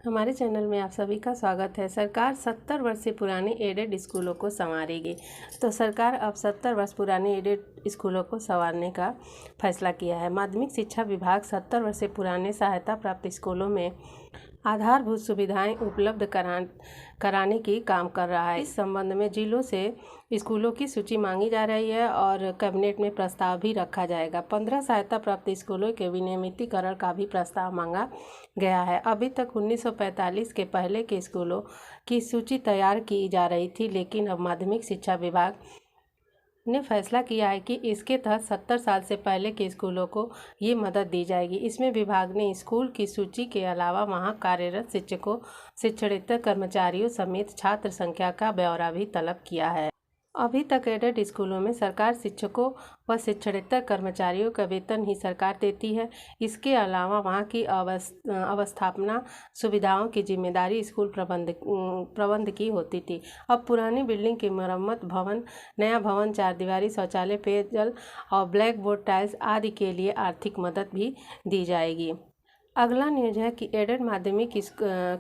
हमारे चैनल में आप सभी का स्वागत है। सरकार 70 वर्ष से पुराने एडेड स्कूलों को संवारेगी। तो सरकार अब 70 वर्ष पुराने एडेड स्कूलों को संवारने का फैसला किया है। माध्यमिक शिक्षा विभाग 70 वर्ष से पुराने सहायता प्राप्त स्कूलों में आधारभूत सुविधाएं उपलब्ध कराने की काम कर रहा है। इस संबंध में जिलों से स्कूलों की सूची मांगी जा रही है और कैबिनेट में प्रस्ताव भी रखा जाएगा। 15 सहायता प्राप्त स्कूलों के विनियमितीकरण का भी प्रस्ताव मांगा गया है। अभी तक 1945 के पहले के स्कूलों की सूची तैयार की जा रही थी, लेकिन अब माध्यमिक शिक्षा विभाग ने फैसला किया है कि इसके तहत 70 साल से पहले के स्कूलों को ये मदद दी जाएगी। इसमें विभाग ने स्कूल की सूची के अलावा वहां कार्यरत शिक्षकों, शिक्षणेतर कर्मचारियों समेत छात्र संख्या का ब्यौरा भी तलब किया है। अभी तक एडेड स्कूलों में सरकार शिक्षकों व शिक्षणेतर कर्मचारियों का वेतन ही सरकार देती है। इसके अलावा वहां की अवस्थापना सुविधाओं की जिम्मेदारी स्कूल प्रबंध की होती थी। अब पुरानी बिल्डिंग की मरम्मत, नया भवन, चारदीवारी, शौचालय, पेयजल और ब्लैक बोर्ड टाइल्स आदि के लिए आर्थिक मदद भी दी जाएगी। अगला न्यूज है कि एडेड माध्यमिक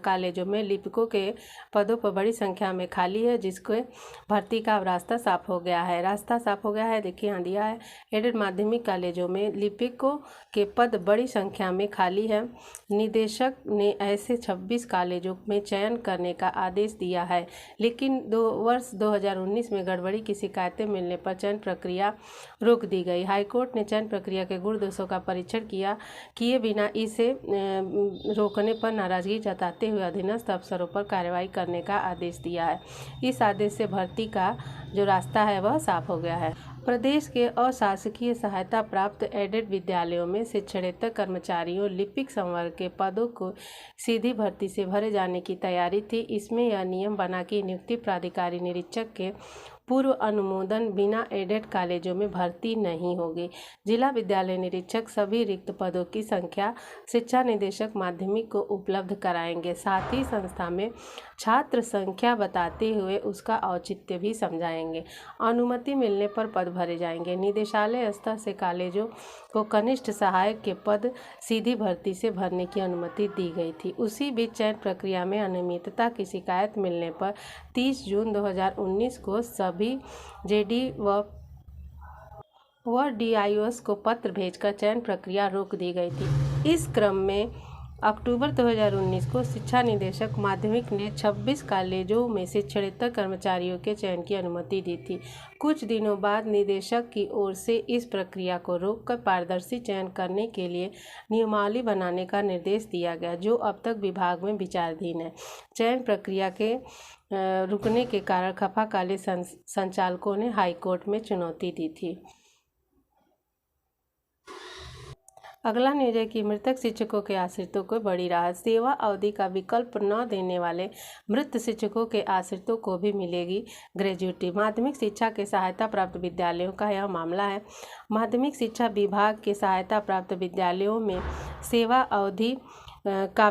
कॉलेजों में लिपिकों के पदों पर बड़ी संख्या में खाली है, जिसके भर्ती का अब रास्ता साफ हो गया है। देखिए यहाँ दिया है, एडेड माध्यमिक कॉलेजों में लिपिकों के पद बड़ी संख्या में खाली है। निदेशक ने ऐसे 26 कॉलेजों में चयन करने का आदेश दिया है, लेकिन वर्ष 2019 में गड़बड़ी की शिकायतें मिलने पर चयन प्रक्रिया रोक दी गई। हाईकोर्ट ने चयन प्रक्रिया के गुण दोषों का परीक्षण किए बिना इसे रोकने पर नाराजगी जताते हुए अधीनस्थ अफसरों पर कार्रवाई करने का आदेश दिया है। इस आदेश से भर्ती का जो रास्ता है वह साफ हो गया है। प्रदेश के अशासकीय सहायता प्राप्त एडेड विद्यालयों में शिक्षणेतर कर्मचारियों, लिपिक संवर्ग के पदों को सीधी भर्ती से भरे जाने की तैयारी थी। इसमें यह नियम बना कि नियुक्ति प्राधिकारी निरीक्षक के पूर्व अनुमोदन बिना एडेड कॉलेजों में भर्ती नहीं होगी। जिला विद्यालय निरीक्षक सभी रिक्त पदों की संख्या शिक्षा निदेशक माध्यमिक को उपलब्ध कराएंगे। साथ ही संस्था में छात्र संख्या बताते हुए उसका औचित्य भी समझाएंगे। अनुमति मिलने पर पद भरे जाएंगे। निदेशालय स्तर से कॉलेजों को कनिष्ठ सहायक के पद सीधी भर्ती से भरने की अनुमति दी गई थी। उसी बीच चयन प्रक्रिया में अनियमितता की शिकायत मिलने पर 30 जून 2019 को सभी जेडी व डीआईओएस को पत्र भेजकर चयन प्रक्रिया रोक दी गई थी। इस क्रम में अक्टूबर 2019 को शिक्षा निदेशक माध्यमिक ने 26 कॉलेजों में शिक्षणेतर कर्मचारियों के चयन की अनुमति दी थी। कुछ दिनों बाद निदेशक की ओर से इस प्रक्रिया को रोककर पारदर्शी चयन करने के लिए नियमावली बनाने का निर्देश दिया गया, जो अब तक विभाग में विचाराधीन है। चयन प्रक्रिया के रुकने के कारण खफा कॉलेज संचालकों ने हाईकोर्ट में चुनौती दी थी। अगला न्यूज है कि मृतक शिक्षकों के आश्रितों को बड़ी राहत। सेवा अवधि का विकल्प न देने वाले मृत शिक्षकों के आश्रितों को भी मिलेगी ग्रेजुटी। माध्यमिक शिक्षा के सहायता प्राप्त विद्यालयों का यह मामला है। माध्यमिक शिक्षा विभाग के सहायता प्राप्त विद्यालयों में सेवा अवधि का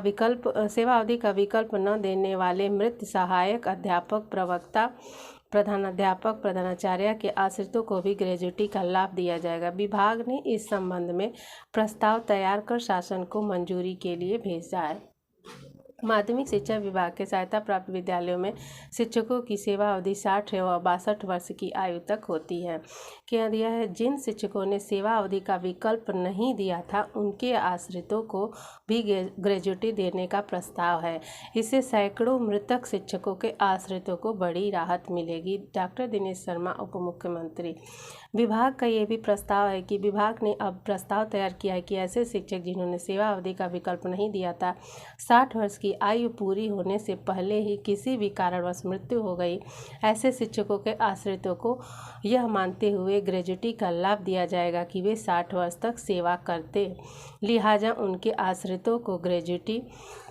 विकल्प न देने वाले मृत सहायक अध्यापक, प्रवक्ता, प्रधानाध्यापक, प्रधानाचार्य के आश्रितों को भी ग्रेजुटी का लाभ दिया जाएगा। विभाग ने इस संबंध में प्रस्ताव तैयार कर शासन को मंजूरी के लिए भेजा है। माध्यमिक शिक्षा विभाग के सहायता प्राप्त विद्यालयों में शिक्षकों की सेवा अवधि 60 व 62 वर्ष की आयु तक होती है। क्या दिया है, जिन शिक्षकों ने सेवा अवधि का विकल्प नहीं दिया था उनके आश्रितों को भी ग्रेजुटी देने का प्रस्ताव है। इससे सैकड़ों मृतक शिक्षकों के आश्रितों को बड़ी राहत मिलेगी। डॉक्टर दिनेश शर्मा, उप मुख्यमंत्री। विभाग का ये भी प्रस्ताव है कि विभाग ने अब प्रस्ताव तैयार किया है कि ऐसे शिक्षक जिन्होंने सेवा अवधि का विकल्प नहीं दिया था, 60 वर्ष की आयु पूरी होने से पहले ही किसी भी कारणवश मृत्यु हो गई, ऐसे शिक्षकों के आश्रितों को यह मानते हुए ग्रेजुटी का लाभ दिया जाएगा कि वे 60 वर्ष तक सेवा करते, लिहाजा उनके आश्रितों को ग्रेजुटी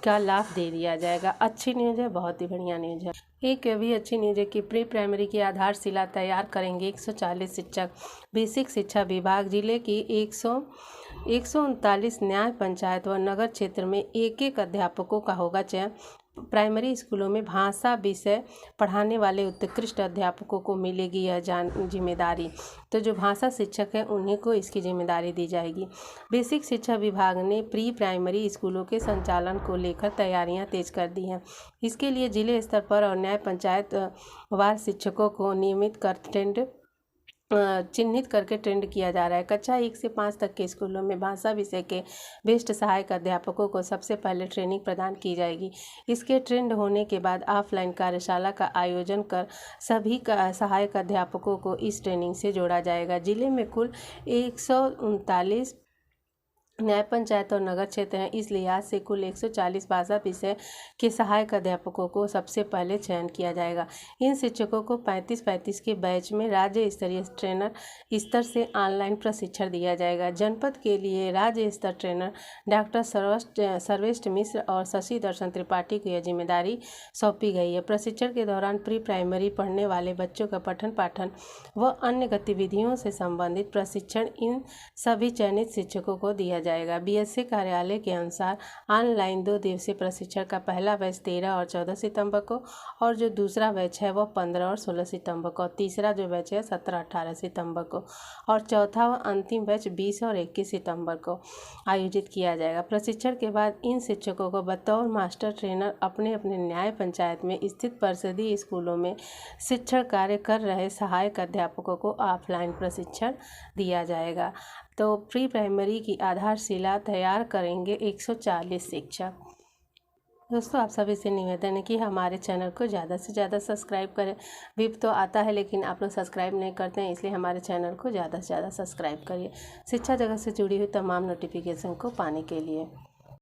का लाभ दे दिया जाएगा। अच्छी न्यूज़ है, बहुत ही बढ़िया न्यूज़ है। एक भी अच्छी न्यूज़ है कि प्री प्राइमरी की आधारशिला तैयार करेंगे 140 शिक्षक। बेसिक शिक्षा विभाग जिले की 139 न्याय पंचायत व नगर क्षेत्र में एक एक अध्यापकों का होगा चयन। प्राइमरी स्कूलों में भाषा विषय पढ़ाने वाले उत्कृष्ट अध्यापकों को मिलेगी यह जिम्मेदारी। तो जो भाषा शिक्षक हैं उन्हीं को इसकी जिम्मेदारी दी जाएगी। बेसिक शिक्षा विभाग ने प्री प्राइमरी स्कूलों के संचालन को लेकर तैयारियां तेज कर दी हैं। इसके लिए जिले स्तर पर और न्याय पंचायत वार शिक्षकों को नियमित कर चिन्हित करके ट्रेंड किया जा रहा है। कक्षा 1 से 5 तक के स्कूलों में भाषा विषय के बेस्ट सहायक अध्यापकों को सबसे पहले ट्रेनिंग प्रदान की जाएगी। इसके ट्रेंड होने के बाद ऑफलाइन कार्यशाला का आयोजन कर सभी सहायक अध्यापकों को इस ट्रेनिंग से जोड़ा जाएगा। जिले में कुल 139 न्याय पंचायत और नगर क्षेत्र हैं, इस लिहाज से कुल 140 भाषा विषय के सहायक अध्यापकों को सबसे पहले चयन किया जाएगा। इन शिक्षकों को 35-35 के बैच में राज्य स्तरीय ट्रेनर स्तर से ऑनलाइन प्रशिक्षण दिया जाएगा। जनपद के लिए राज्य स्तर ट्रेनर डॉक्टर सर्वेष्ट मिश्र और शशि दर्शन त्रिपाठी को यह जिम्मेदारी सौंपी गई है। प्रशिक्षण के दौरान प्री प्राइमरी पढ़ने वाले बच्चों का पठन पाठन व अन्य गतिविधियों से संबंधित प्रशिक्षण इन सभी चयनित शिक्षकों को दिया जाएगा। बीएससी कार्यालय के अनुसार ऑनलाइन 2 दिवसीय प्रशिक्षण का पहला बैच 13 और 14 सितंबर को और जो दूसरा बैच है वह 15 और 16 सितंबर को, तीसरा जो बैच है 17-18 सितंबर को और चौथा व अंतिम बैच 20 और 21 सितंबर को आयोजित किया जाएगा। प्रशिक्षण के बाद इन शिक्षकों को बतौर मास्टर ट्रेनर अपने अपने न्याय पंचायत में स्थित परिषदीय स्कूलों में शिक्षण कार्य कर रहे सहायक अध्यापकों को ऑफलाइन प्रशिक्षण दिया जाएगा। तो प्री प्राइमरी की आधारशिला तैयार करेंगे 140 शिक्षक। दोस्तों, आप सभी से निवेदन है कि हमारे चैनल को ज़्यादा से ज़्यादा सब्सक्राइब करें। विप तो आता है लेकिन आप लोग सब्सक्राइब नहीं करते हैं, इसलिए हमारे चैनल को ज़्यादा से ज़्यादा सब्सक्राइब करिए शिक्षा जगत से जुड़ी हुई तमाम नोटिफिकेशन को पाने के लिए।